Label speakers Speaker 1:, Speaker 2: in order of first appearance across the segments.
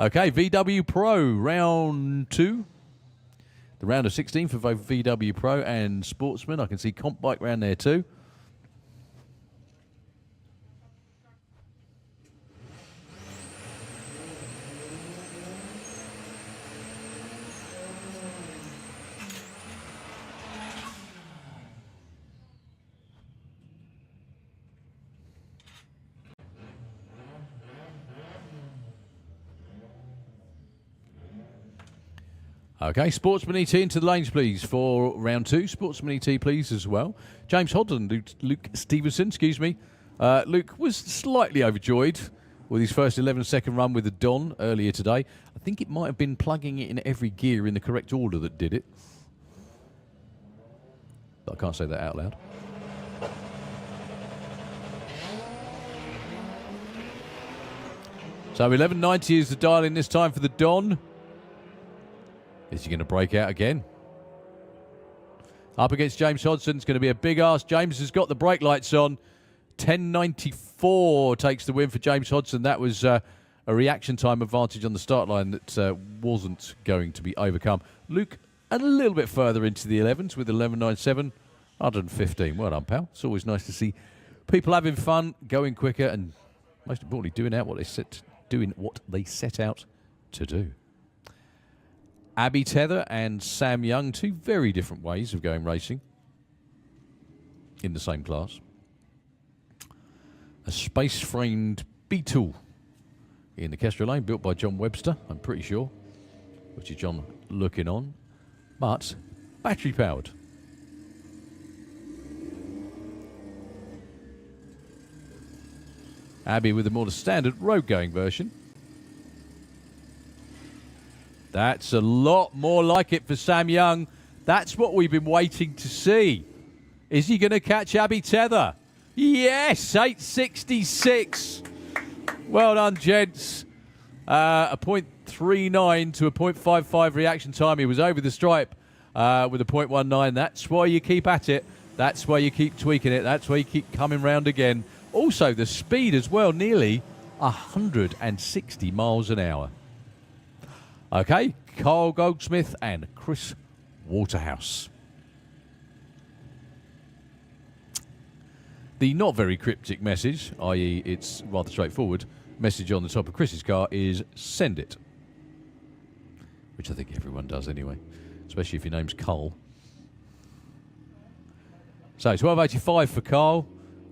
Speaker 1: Okay, VW Pro, round 2. The round of 16 for both VW Pro and Sportsman. I can see Comp Bike round there too. Okay, Sportsman ET into the lanes, please, for round 2. Sportsman ET, please, as well. James Hodden, Luke Stevenson, excuse me. Luke was slightly overjoyed with his first 11-second run with the Don earlier today. I think it might have been plugging it in every gear in the correct order that did it. But I can't say that out loud. So 1190 is the dial in this time for the Don. Is he going to break out again? Up against James Hodson. It's going to be a big ask. James has got the brake lights on. 10.94 takes the win for James Hodson. That was a reaction time advantage on the start line that wasn't going to be overcome. Luke a little bit further into the 11s with 11.97. 115. Well done, pal. It's always nice to see people having fun, going quicker, and most importantly, doing what they set out to do. Abby Tether and Sam Young, two very different ways of going racing in the same class. A space-framed Beetle in the Kestrel lane, built by John Webster, I'm pretty sure, which is John looking on, but battery-powered. Abby with the more standard road-going version. That's a lot more like it for Sam Young. That's what we've been waiting to see. Is he going to catch Abby Tether? Yes, 8.66. Well done, gents. A 0.39 to a 0.55 reaction time. He was over the stripe with a 0.19. That's why you keep at it. That's why you keep tweaking it. That's why you keep coming round again. Also, the speed as well, nearly 160 miles an hour. Okay, Carl Goldsmith and Chris Waterhouse. The not very cryptic message, i.e. it's rather straightforward, message on the top of Chris's car is send it. Which I think everyone does anyway, especially if your name's Carl. So 12.85 for Carl.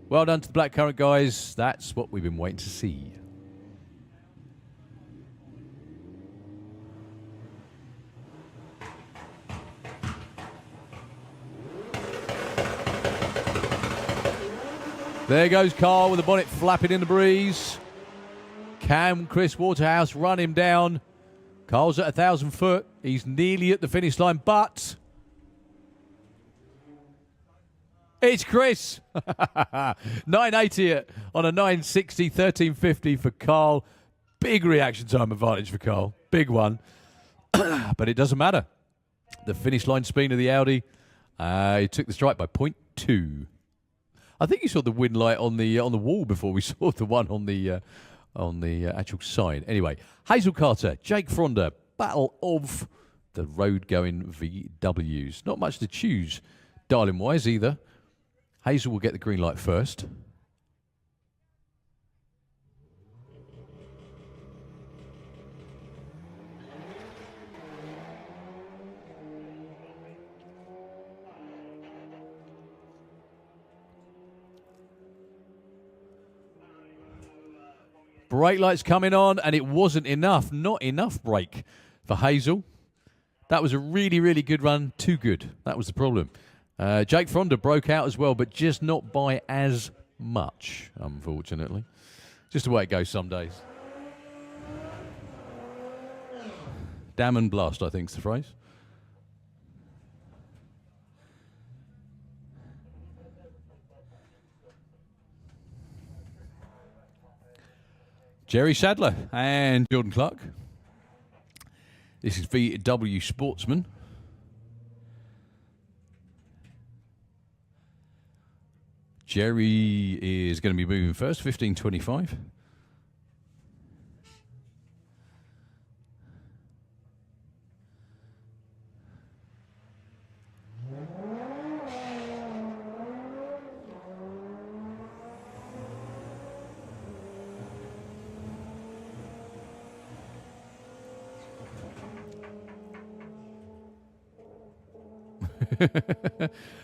Speaker 1: Well done to the Blackcurrant guys. That's what we've been waiting to see. There goes Carl with the bonnet flapping in the breeze. Can Chris Waterhouse run him down? Carl's at 1,000 foot. He's nearly at the finish line, but it's Chris. 9.80 on a 9.60, 13.50 for Carl. Big reaction time advantage for Carl. Big one. But it doesn't matter. The finish line speed of the Audi, he took the strike by 0.2. I think you saw the win light on the wall before we saw the one on the actual sign. Anyway, Hazel Carter, Jake Fronder, battle of the road-going VWs. Not much to choose, dialing-wise either. Hazel will get the green light first. Brake lights coming on, and it wasn't enough. Not enough brake for Hazel. That was a really, really good run. Too good. That was the problem. Jake Fronder broke out as well, but just not by as much, unfortunately. Just the way it goes some days. Damn and blast, I think is the phrase. Jerry Sadler and Jordan Clark. This is VW Sportsman. Jerry is going to be moving first, 15.25.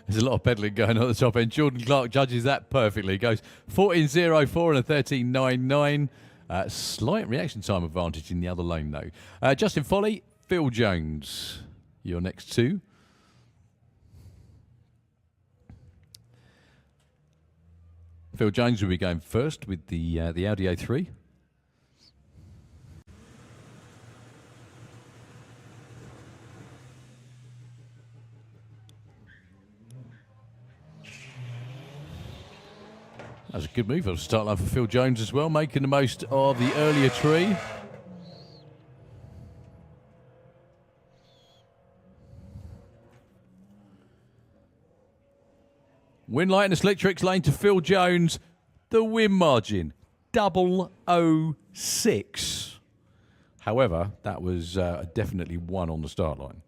Speaker 1: There's a lot of pedaling going on at the top end. Jordan Clark judges that perfectly. Goes 14.04 and a 13.99. Slight reaction time advantage in the other lane, though. Justin Foley, Phil Jones, your next two. Phil Jones will be going first with the Audi A3. That was a good move on the start line for Phil Jones as well, making the most of the earlier tree. Win light in the slick tricks lane to Phil Jones. The win margin, 0.006. However, that was definitely one on the start line.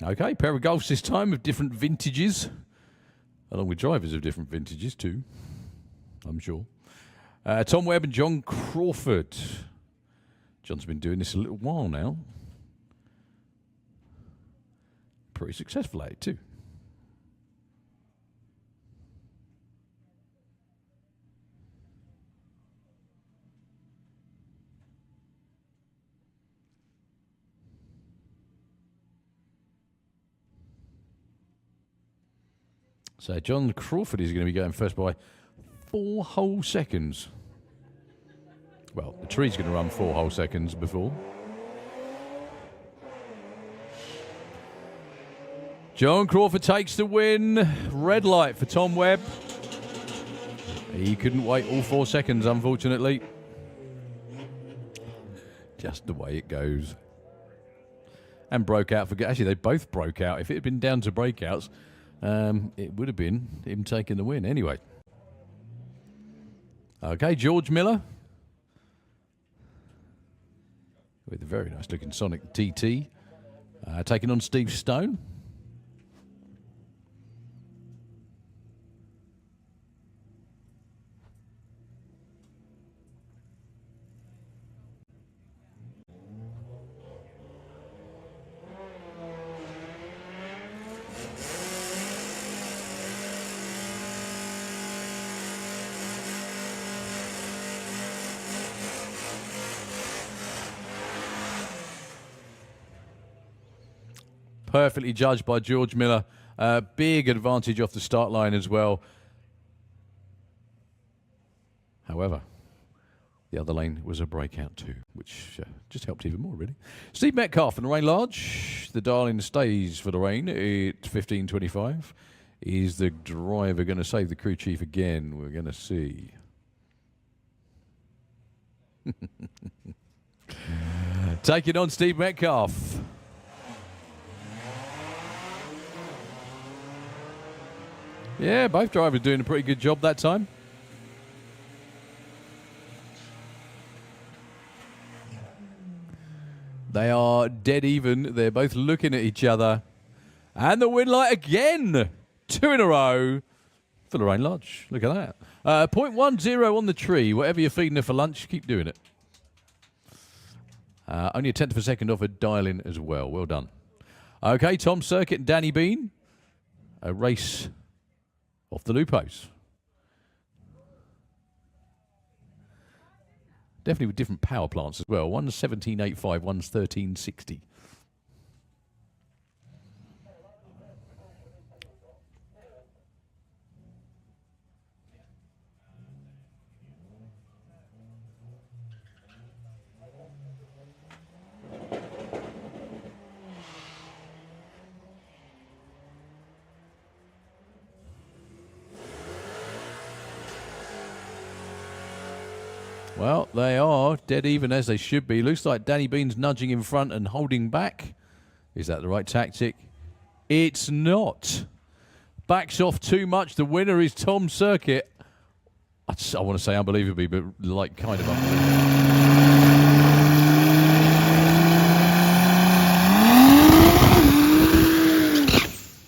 Speaker 1: Okay, pair of Golfs this time of different vintages. Along with drivers of different vintages too, I'm sure. Tom Webb and John Crawford. John's been doing this a little while now. Pretty successful at it too. So John Crawford is going to be going first by 4 whole seconds. Well, the tree's going to run 4 whole seconds before. John Crawford takes the win. Red light for Tom Webb. He couldn't wait all 4 seconds, unfortunately. Just the way it goes. And broke out for... Actually, they both broke out. If it had been down to breakouts... it would have been him taking the win anyway. Okay, George Miller with a very nice looking Sonic TT taking on Steve Stone. Perfectly judged by George Miller. Big advantage off the start line as well. However, the other lane was a breakout too, which just helped even more, really. Steve Metcalf and Lorraine Large. The Darling stays for Lorraine at 15.25. Is the driver going to save the crew chief again? We're going to see. Taking on Steve Metcalf. Yeah, both drivers doing a pretty good job that time. They are dead even. They're both looking at each other. And the win light again. 2 in a row for Lorraine Lodge. Look at that. 0.10 on the tree. Whatever you're feeding her for lunch, keep doing it. Only a tenth of a second off a dial-in as well. Well done. Okay, Tom Circuit and Danny Bean. A race off the Lupos. Definitely with different power plants as well. One's 1785, one's 1360. Well, they are dead even as they should be. Looks like Danny Bean's nudging in front and holding back. Is that the right tactic? It's not. Backs off too much. The winner is Tom Circuit. I want to say unbelievably, but like kind of unbelievable.